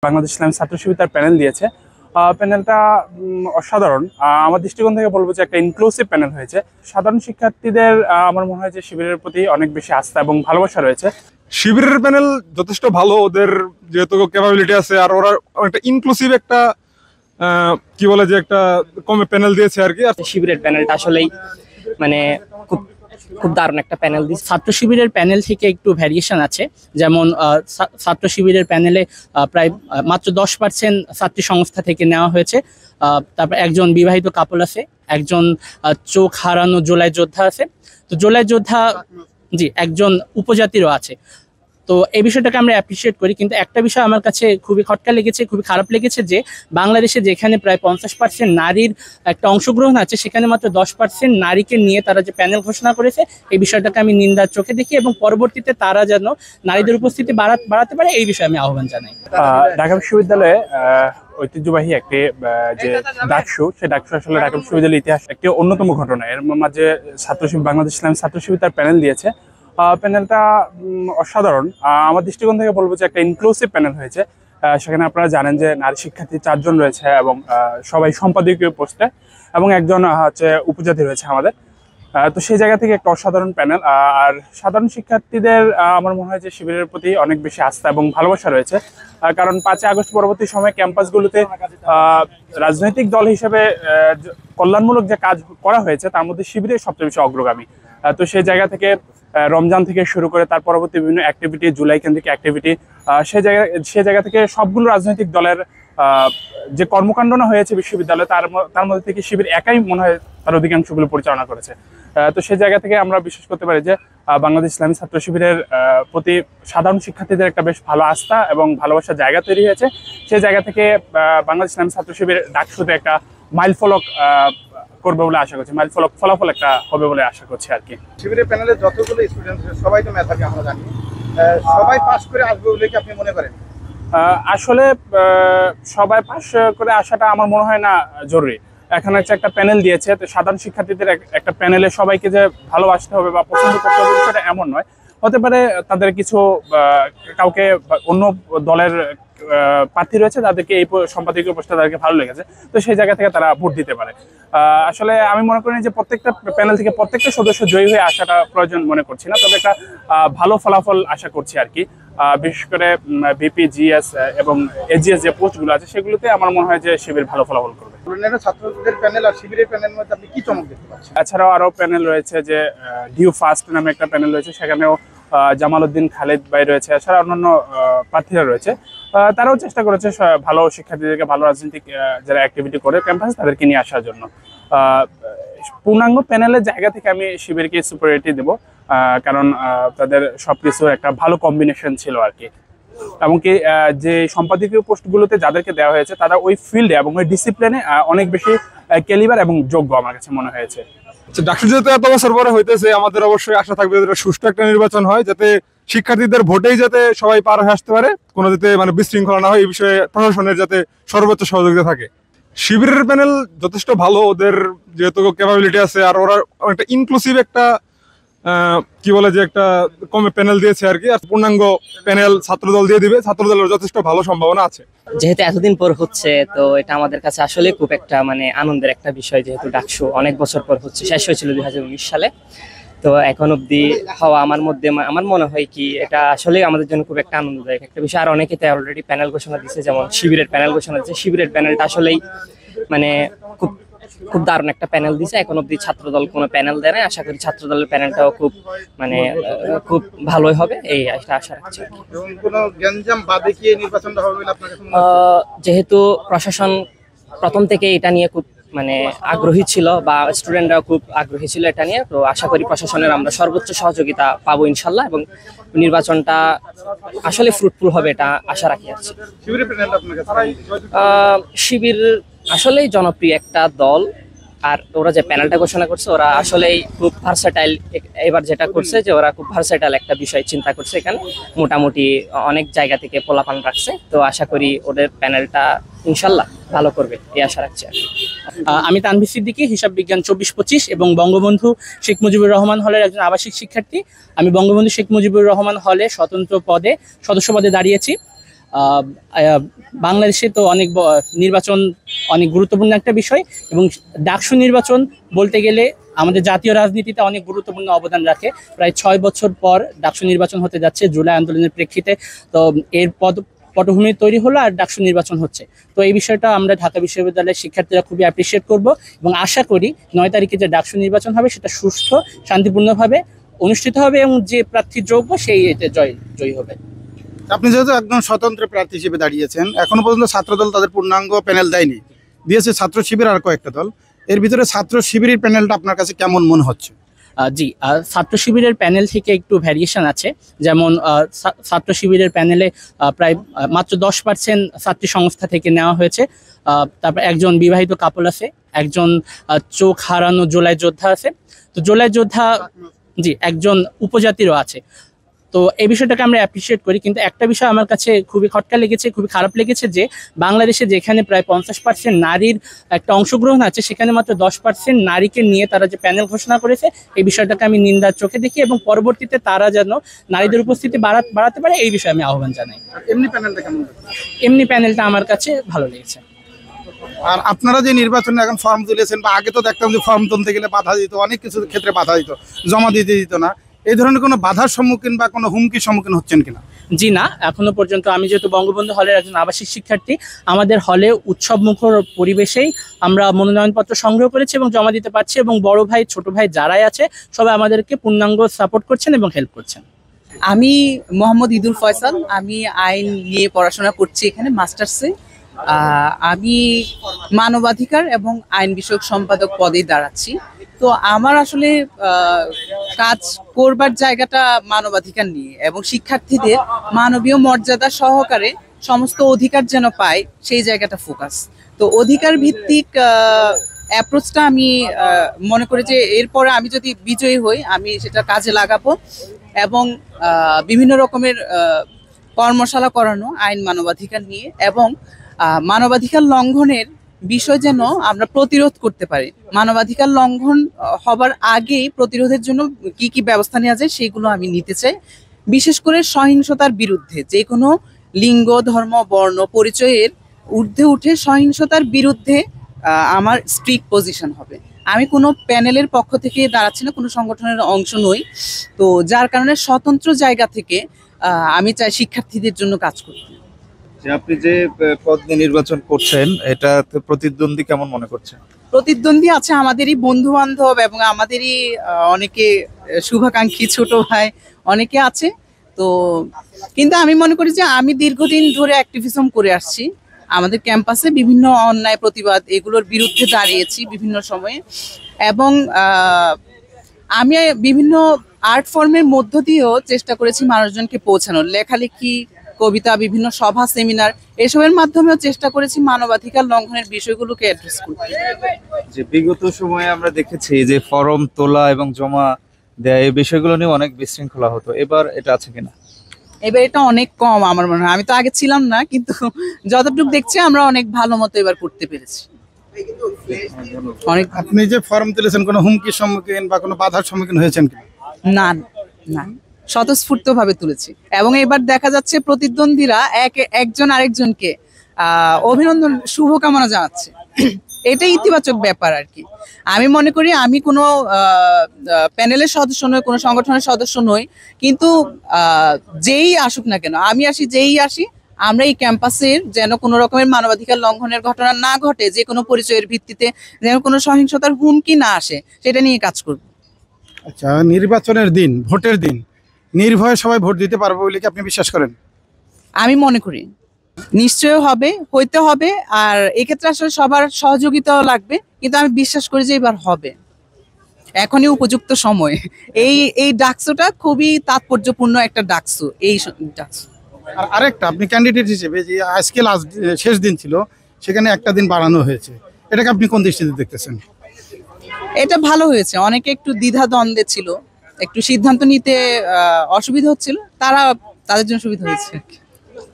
বাংলাদেশ ইসলামী ছাত্র শিবির তার প্যানেল দিয়েছে। প্যানেলটা অসাধারণ। আমার দৃষ্টিকোণ থেকে বলবো যে একটা ইনক্লুসিভ প্যানেল হয়েছে। সাধারণ শিক্ষার্থীদের আমার মনে হয় যে শিবিরের প্রতি অনেক বেশি আস্থা এবং ভালোবাসা রয়েছে। শিবিরের প্যানেল যথেষ্ট ভালো, ওদের যেহেতু ক্যাপাবিলিটি আছে আর ওরা একটা ইনক্লুসিভ একটা কি বলে যে একটা কমে প্যানেল দিয়েছে আর কি। আর শিবিরের প্যানেলটা আসলেই মানে খুব খুব দারুণ একটা প্যানেল দিচ্ছে। ছাত্র শিবিরের প্যানেল থেকে একটু ভ্যারিয়েশন আছে, যেমন ছাত্র শিবিরের প্যানেলে প্রায় মাত্র 10% ছাত্রী সংস্থা থেকে নেওয়া হয়েছে। তারপর একজন বিবাহিত কাপল আছে, একজন চোখ হারানো জোলাই যোদ্ধা আছে। তো জোলাই যোদ্ধা একজন উপজাতিরও আছে। তো এই বিষয়টাকে আমরা অ্যাপ্রিসিয়েট করি, কিন্তু একটা বিষয় আমার কাছে খুবই খটকা লেগেছে, খুবই খারাপ লেগেছে যে বাংলাদেশে যেখানে প্রায় 50% নারীর একটা অংশগ্রহণ আছে, সেখানে মাত্র 10% নারীকে নিয়ে তারা যে প্যানেল ঘোষণা করেছে, এই বিষয়টাকে আমি নিন্দার চোখে দেখি এবং পরবর্তীতে তারা যেন নারীদের উপস্থিতি বাড়াতে পারে এই বিষয়ে আমি আহ্বান জানাই। ঢাকা বিশ্ববিদ্যালয়ে ঐতিহ্যবাহী একটি যে ডাকসু, সেই ডাকসু আসলে ঢাকা বিশ্ববিদ্যালয়ের ইতিহাস একটি অন্যতম ঘটনা। এর মাঝে ছাত্র শিবির, বাংলাদেশ ইসলামী ছাত্র শিবির তার প্যানেল দিয়েছে। প্যানেলটা অসাধারণ। আমার দৃষ্টিকোণ থেকে বলবো যে একটা ইনক্লুসিভ প্যানেল হয়েছে। সেখানে আপনারা জানেন যে নারী শিক্ষার্থী 4 জন রয়েছে এবং সবাই সম্পাদকীয় পোস্টে, এবং একজন হচ্ছে উপজাতি রয়েছে আমাদের। তো সেই জায়গা থেকে একটা অসাধারণ প্যানেল। আর সাধারণ শিক্ষার্থীদের আমার মনে হয় যে শিবিরের প্রতি অনেক বেশি আস্থা এবং ভালোবাসা রয়েছে। কারণ 5ই আগস্ট পরবর্তী সময়ে ক্যাম্পাসগুলোতে রাজনৈতিক দল হিসেবে কল্যাণমূলক যে কাজ করা হয়েছে তার মধ্যে শিবিরের সবচেয়ে বেশি অগ্রগামী। তো সেই জায়গা থেকে রমজান থেকে শুরু করে তার পরবর্তী বিভিন্ন অ্যাক্টিভিটি, জুলাই কেন্দ্রিক অ্যাক্টিভিটি, সেই জায়গা থেকে সবগুলো রাজনৈতিক দলের যে কর্মকাণ্ড না হয়েছে বিশ্ববিদ্যালয়ে, তার মধ্যে থেকে শিবির একাই মনে হয় তার অধিকাংশগুলো পরিচালনা করেছে। তো সেই জায়গা থেকে আমরা বিশ্বাস করতে পারি যে বাংলাদেশ ইসলামী ছাত্র শিবিরের প্রতি সাধারণ শিক্ষার্থীদের একটা বেশ ভালো আস্থা এবং ভালোবাসার জায়গা তৈরি হয়েছে। সেই জায়গা থেকে বাংলাদেশ ইসলামী ছাত্র শিবির ডাকসুতে একটা মাইলফলক করবে বলে আশা করছি, ফলাফল একটা হবে বলে আশা করছি আর কি। শিবিরের প্যানেলে যতগুলো স্টুডেন্ট সবাই তো মেধাবী, আমরা জানি। সবাই পাস করে আসবে বলে কি আপনি মনে করেন? আসলে সবাই পাস করে আসাটা আমার মনে হয় না জরুরি। এখানে হচ্ছে একটা প্যানেল দিয়েছে, তো সাধারণ শিক্ষার্থীদের একটা প্যানেলে সবাইকে যে ভালোবাসতে হবে বা পছন্দ করতে হবে সেটা এমন নয়। হতে পারে তাদের কিছু কাউকে অন্য দলের প্রার্থী রয়েছে, তাদেরকে এই সম্পাদকীয় পোস্টটা তাদেরকে ভালো লেগেছে, তো সেই জায়গা থেকে তারা ভোট দিতে পারে। আসলে আমি মনে করি যে প্রত্যেকটা প্যানেল থেকে প্রত্যেকটা সদস্য জয়ী হয়ে আসাটা প্রয়োজন মনে করছি না, তবে একটা ভালো ফলাফল আশা করছি আর কি। বিশেষ করে ভিপি, জিএস এবং এজিএস যে পোস্টগুলো আছে সেগুলোতে আমার মনে হয় যে শিবির ভালো ফলাফল করবে। ছাত্রদের প্যানেল আর শিবিরের প্যানেল মধ্যে আপনি কি চমক দেখতে পাচ্ছেন? এছাড়াও আরো প্যানেল রয়েছে, যে ডিউ ফার্স্ট নামে একটা প্যানেল রয়েছে, সেখানেও জামাল উদ্দিন খালেদ ভাই রয়েছে। এছাড়া অন্যান্য প্রার্থীরা রয়েছে, তারাও চেষ্টা করেছে ভালো শিক্ষার্থীদেরকে, ভালো রাজনৈতিক যারা অ্যাক্টিভিটি করে ক্যাম্পাসে তাদেরকে নিয়ে আসার জন্য। পূর্ণাঙ্গ প্যানেলের জায়গা থেকে আমি শিবিরকে সুপারিয়রিটি দেবো, কারণ তাদের সবকিছু একটা ভালো কম্বিনেশন ছিল আর কি। এমনকি যে সম্পাদকীয় পোস্টগুলোতে যাদেরকে দেওয়া হয়েছে তারা ওই ফিল্ডে এবং ওই ডিসিপ্লিনে অনেক বেশি ক্যালিবার এবং যোগ্য আমার কাছে মনে হয়েছে। ডাকসু যেহেতু এত বছর পরে হইতেছে, আমাদের অবশ্যই আশা থাকবে যাতে সুষ্ঠু একটা নির্বাচন হয়, যাতে শিক্ষার্থীদের ভোটেই যাতে সবাই পার হয়ে আসতে পারে, কোনো যাতে বিশৃঙ্খলা না হয়, এই বিষয়ে প্রশাসনের যাতে সর্বোচ্চ সহযোগিতা থাকে। শিবিরের প্যানেল যথেষ্ট ভালো, ওদের যেহেতু ক্যাপাবিলিটি আছে আর ওরা একটা ইনক্লুসিভ একটা কি বলে যে একটা কমে প্যানেল দিয়েছে আর কি। আর পূর্ণাঙ্গ প্যানেল ছাত্রদল দিয়ে দিবে, ছাত্রদলের যথেষ্ট ভালো সম্ভাবনা আছে। যেহেতু এতদিন পর হচ্ছে, তো এটা আমাদের কাছে আসলে খুব একটা আনন্দের একটা বিষয়, যেহেতু ডাকসু অনেক বছর পর হচ্ছে, শেষ হয়েছিল 2019 সালে। তো এখন অব্দি হওয়া আমার মনে হয় কি এটা আসলে আমাদের জন্য খুব একটা আনন্দদায়ক একটা বিষয়। আর অনেকে তাই অলরেডি প্যানেল ঘোষণা দিচ্ছে, যেমন শিবিরের প্যানেল ঘোষণা দিচ্ছে। শিবিরের প্যানেলটা আসলেই খুব খুব দারুণ একটা প্যানেল দিছে। এখন অব্দি ছাত্রদল কোনো প্যানেল দেয় না, আশা করি ছাত্রদলের প্যানেলটাও খুব খুব ভালোই হবে, এই আশা রাখছি। যেহেতু প্রশাসন প্রথম থেকে এটা নিয়ে খুব আগ্রহী ছিল, বা স্টুডেন্টরাও খুব আগ্রহী ছিল এটা নিয়ে, তো আশা করি প্রশাসনের আমরা সর্বোচ্চ সহযোগিতা পাবো ইনশাল্লাহ, এবং নির্বাচনটা আসলে ফ্রুটফুল হবে এটা আশা রাখি আছি। শিবির আসলেই জনপ্রিয় একটা দল, আর ওরা যে প্যানেলটা ঘোষণা করছে ওরা আসলেই খুব ভার্সেটাইল। এবার যেটা করছে যে ওরা খুব ভার্সেটাইল একটা বিষয় চিন্তা করছে, এখানে মোটামুটি অনেক জায়গা থেকে পোলাপান রাখছে, তো আশা করি ওদের প্যানেলটা ইনশাল্লাহ ভালো করবে এই আশা রাখছি। আমি তানভীর সিদ্দিকী, হিসাব বিজ্ঞান 24-25 এবং বঙ্গবন্ধু শেখ মুজিবুর রহমান হলের একজন আবাসিক শিক্ষার্থী। আমি বঙ্গবন্ধু শেখ মুজিবুর রহমান হলে স্বতন্ত্র সদস্য পদে দাঁড়িয়েছি। আহ, আহ, বাংলাদেশে তো নির্বাচন অনেক গুরুত্বপূর্ণ একটা বিষয়, এবং ডাকসু নির্বাচন বলতে গেলে আমাদের জাতীয় রাজনীতিতে অনেক গুরুত্বপূর্ণ অবদান রাখে। প্রায় 6 বছর পর ডাকসু নির্বাচন হতে যাচ্ছে জুলাই আন্দোলনের প্রেক্ষিতে। তো এর পটভূমি তৈরি হলো আর ডাকসু নির্বাচন হচ্ছে। তো এই বিষয়টা আমরা ঢাকা বিশ্ববিদ্যালয়ের শিক্ষার্থীরা খুবই অ্যাপ্রিসিয়েট করব, এবং আশা করি 9 তারিখে যে ডাকসু নির্বাচন হবে সেটা সুষ্ঠু শান্তিপূর্ণভাবে অনুষ্ঠিত হবে, এবং যে প্রার্থী যোগ্য সেই এতে জয়ী হবে। আপনি যেহেতু একদম স্বতন্ত্র প্রার্থী হিসেবে দাঁড়িয়েছেন, এখনো পর্যন্ত ছাত্রদল তাদের পূর্ণাঙ্গ প্যানেল দেয়নি, দিয়েছে ছাত্র শিবির আর কয়েকটা দল। এর ভিতরে ছাত্র শিবিরের প্যানেলটা আপনার কাছে কেমন মনে হচ্ছে? জি, ছাত্র শিবিরের প্যানেল থেকে একটু ভ্যারিয়েশন আছে। যেমন ছাত্র শিবিরের প্যানেলে প্রায় মাত্র 10% ছাত্রী সংস্থা থেকে নেওয়া হয়েছে। তারপর একজন বিবাহিত কাপল আছে, একজন চোখ হারানো জুলাই যোদ্ধা আছে। তো জুলাই যোদ্ধা, জি, একজন উপজাতিরও আছে। তো এই বিষয়টাকে আমরা অ্যাপ্রিসিয়েট করি, কিন্তু একটা বিষয় আমার কাছে খুবই খটকা লেগেছে, খুবই খারাপ লেগেছে, যে বাংলাদেশে যেখানে প্রায় 50% নারীর একটা অংশগ্রহণ আছে, সেখানে মাত্র 10% নারীকে নিয়ে তারা যে প্যানেল ঘোষণা করেছে, এই বিষয়টাকে আমি নিন্দার চোখে দেখি, এবং পরবর্তীতে তারা যেন নারীদের উপস্থিতি বাড়াতে পারে এই বিষয়ে আমি আহ্বান জানাই। এমনি প্যানেলটা কেমন? এমনি প্যানেলটা আমার কাছে ভালো লেগেছে। আর আপনারা যে নির্বাচনে এখন ফর্ম তুলেছেন, বা আগে তো দেখতাম যে ফর্ম তুলতে গেলে বাধা দিত, অনেক কিছু ক্ষেত্রে বাধা দিত, জমা দিতে দিত না, এই ধরনের কোনো বাধার সম্মুখীন বা কোনো হুমকির সম্মুখীন হচ্ছেন কিনা? জি না, এখনো পর্যন্ত আমি যেহেতু বঙ্গবন্ধু হলের একজন আবাসিক শিক্ষার্থী, আমাদের হলে উৎসবমুখর পরিবেশেই আমরা মনোনয়নপত্র সংগ্রহ করেছি এবং জমা দিতে পারছি, এবং বড় ভাই ছোট ভাই যারাই আছে সবাই আমাদেরকে পূর্ণাঙ্গ সাপোর্ট করছেন এবং হেল্প করছেন। আমি মোহাম্মদ ইদুল ফয়সাল, আমি আইন নিয়ে পড়াশোনা করছি এখানে মাস্টার্সে। আমি মানবাধিকার এবং আইন বিষয়ক সম্পাদক পদে দাঁড়াচ্ছি। তো আমার আসলে কাজ করবার জায়গাটা মানবাধিকার নিয়ে, এবং শিক্ষার্থীদের মানবীয় মর্যাদা সহকারে সমস্ত অধিকার যেন পায় সেই জায়গাটা ফোকাস। তো অধিকার ভিত্তিক অ্যাপ্রোচটা আমি মনে করি যে এরপরে আমি যদি বিজয়ী হই আমি সেটা কাজে লাগাবো, এবং বিভিন্ন রকমের কর্মশালা করানো আইন মানবাধিকার নিয়ে, এবং মানবাধিকার লঙ্ঘনের বিষয় যেন আমরা প্রতিরোধ করতে পারি। মানবাধিকার লঙ্ঘন হবার আগেই প্রতিরোধের জন্য কি কি ব্যবস্থা নেওয়া যায় সেগুলো আমি নিতে চাই। বিশেষ করে সহিংসতার বিরুদ্ধে, যে কোনো লিঙ্গ, ধর্ম, বর্ণ, পরিচয়ের ঊর্ধ্বে উঠে সহিংসতার বিরুদ্ধে আমার স্ট্রিক্ট পজিশন হবে। আমি কোনো প্যানেলের পক্ষ থেকে দাঁড়াচ্ছি না, কোনো সংগঠনের অংশ নই। তো যার কারণে স্বতন্ত্র জায়গা থেকে আমি চাই শিক্ষার্থীদের জন্য কাজ করতে। আপনি যে পদ নিয়ে নির্বাচন করছেন, এটা প্রতিদ্বন্দ্বী কেমন মনে করছেন? প্রতিদ্বন্দ্বী আছে আমাদেরই বন্ধু বান্ধব, এবং আমাদেরই অনেকে শুভাকাঙ্ক্ষী ছোট ভাই অনেকে আছে। তো কিন্তু আমি মনে করি যে আমি দীর্ঘদিন ধরে অ্যাক্টিভিজম করে আসছি, আমাদের ক্যাম্পাসে বিভিন্ন অন্যায় প্রতিবাদ এগুলোর বিরুদ্ধে দাঁড়িয়েছি বিভিন্ন সময়ে, এবং আমি বিভিন্ন আর্ট ফর্মের মধ্য দিয়েও চেষ্টা করেছি মানুষজনকে পৌঁছানোর, লেখালেখি, কবিতা, বিভিন্ন সভা, সেমিনার, এসবের মাধ্যমেও চেষ্টা করেছি মানবাধিকার লঙ্ঘনের বিষয়গুলোকে অ্যাড্রেস করতে। যে বিগত সময়ে আমরা দেখেছি যে ফর্ম তোলা এবং জমা দেয় এই বিষয়গুলো নিয়ে অনেক বিশৃঙ্খলা হতো, এবার এটা আছে কিনা? এবার এটা অনেক কম আমার মনে হয়। আমি তো আগে ছিলাম না, কিন্তু যতটুকু দেখছি আমরা অনেক ভালো মতো এবার করতে পেরেছি। অনেক। আপনি যে ফর্ম তুলেছেন, কোনো হুমকির সম্মুখীন বা কোনো বাধার সম্মুখীন হয়েছেন কিনা? না না, স্বতঃস্ফূর্ত ভাবে তুলেছি, এবং এবার দেখা যাচ্ছে প্রতিদ্বন্দ্বীরা একজন আরেকজনকে অভিনন্দন, শুভকামনা জানাচ্ছে। এটাই ইতিবাচক ব্যাপার আর কি। আমি মনে করি আমি কোনো প্যানেলের সদস্য নই, কোনো সংগঠনের সদস্য নই, কিন্তু যেই আসুক না কেন, আমি আসি যেই আসি, আমরা এই ক্যাম্পাসের যেন কোনো রকমের মানবাধিকার লঙ্ঘনের ঘটনা না ঘটে, যে কোনো পরিচয়ের ভিত্তিতে যেন কোনো সহিংসতার হুমকি না আসে, সেটা নিয়ে কাজ করব। আচ্ছা, নির্বাচনের দিন, ভোটের দিন, নির্ভয়ে সবাই ভোট দিতে পারবে বলে কি আপনি বিশ্বাস করেন? আমি মনে করি নিশ্চয় হবে, হইতে হবে, আর এক্ষেত্রে আসলে সবার সহযোগিতাও লাগবে, কিন্তু আমি বিশ্বাস করি যে এবার হবে, এখনই উপযুক্ত সময়। এই ডাকসুটা খুবই তাৎপর্যপূর্ণ একটা ডাকসু, এই ডাকসু। আর আরেকটা, আপনি ক্যান্ডিডেট হিসেবে যে আজকে শেষ দিন ছিল, সেখানে একটা দিন বাড়ানো হয়েছে, এটাকে আপনি কোন দৃষ্টিতে দেখতেছেন? এটা ভালো হয়েছে। অনেকে একটু দ্বিধা দ্বন্দ্বে ছিল, একটু সিদ্ধান্ত নিতে অসুবিধা হচ্ছিল, তাদের জন্য সুবিধা হয়েছে।